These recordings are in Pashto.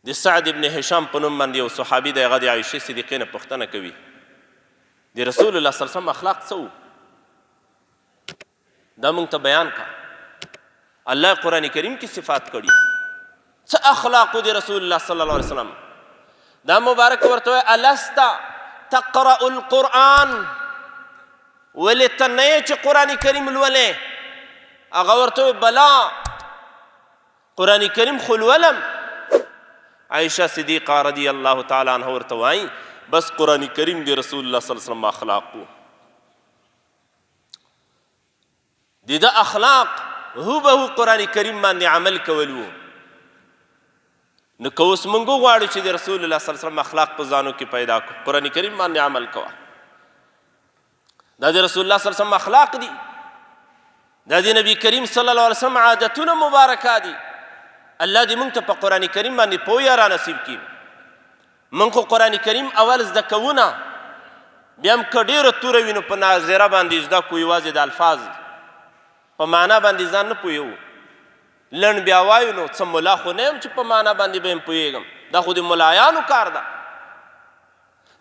د سعد ابن هشام په نوم باندې یو صحابي دی، هغه د عایشې صدیقې نه پوښتنه کوي د رسول الله صلی الله علیه وسلم اخلاق څه وو، دا موږ ته بیان کا. الله قرآن کریم کې صفات کړي څه اخلاقو د رسول الله صلی الله علیه وسلم. دا مبارک ورته وایي الست تقرأ القرآن، ولې ته نه یې چې قرآن کریم لولې؟ هغه ورته وایي بلا، قرآن کریم خو لولم. عائشہ صدیقہ رضی اللہ تعالی عنہ ورته وایي بس قرآن کریم د رسول الله صلی الله علیه وسلم اخلاق وو. د ده اخلاق هوبهو قرآن کریم باندې عمل کول وو. نو که اوس موږ وغواړو چې د رسول الله صلی الله علیه وسلم اخلاق په ځانو کې پیدا کړو، قرآن کریم باندې عمل کوه. دا د رسول الله صلی الله علیه وسلم اخلاق دي، دا د نبی کریم صلی الله علیه وسلم عادتونه مبارکه دي. الله دې موږ ته په قرآن کریم باندې پوهه را نصیب کړي. موږ خو قرآن کریم اول زده کوو نه، بیا هم که ډېره توره وي نو په ناظره باندې زده کړو، یوازې د الفاظ په معنا باندې ځان نه پوهیږو. لنډ بیا وایو نو څه ملا خو نه یم چې په معنا باندې به یم پوهیږم. دا خو د ملایانو کار ده،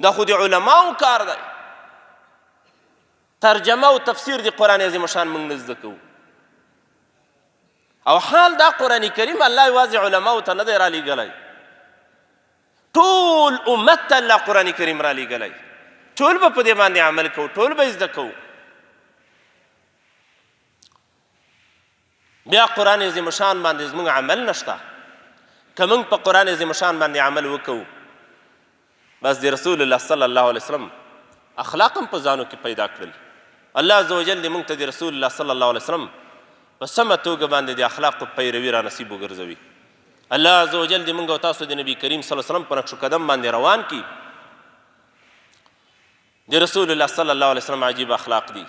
دا خو د علماو کار دی. ترجمه او تفسیر د قرآن عظیم شان موږ نه زده کوو. او حال دا قرآن کریم الله یوازې علماو ته نه دی رالیږلی، ټول امت ته الله قرآن کریم رالیږلی. ټول به په دې باندې عمل کوو، ټول به زده کوو. بیا قرآن عظیم شان باندې زموږ عمل نشته. که موږ په قرآن عظیم شان باندې عمل وکوو، بس د رسول الله صلی الله علیه وسلم اخلاق هم په ځانو کې پیدا کړل. الله عز وجل دې موږ ته د رسول الله صلی الله علیه وسلم په سمه توګه باندې د اخلاقو پیروي را نصیب وګرځوي. الله عز وجل دې موږ او تاسو د نبی کریم صلی الله علیه وسلم په نقش قدم باندې روان کړي. د رسول الله صلی الله علیه وسلم عجیب اخلاق دي.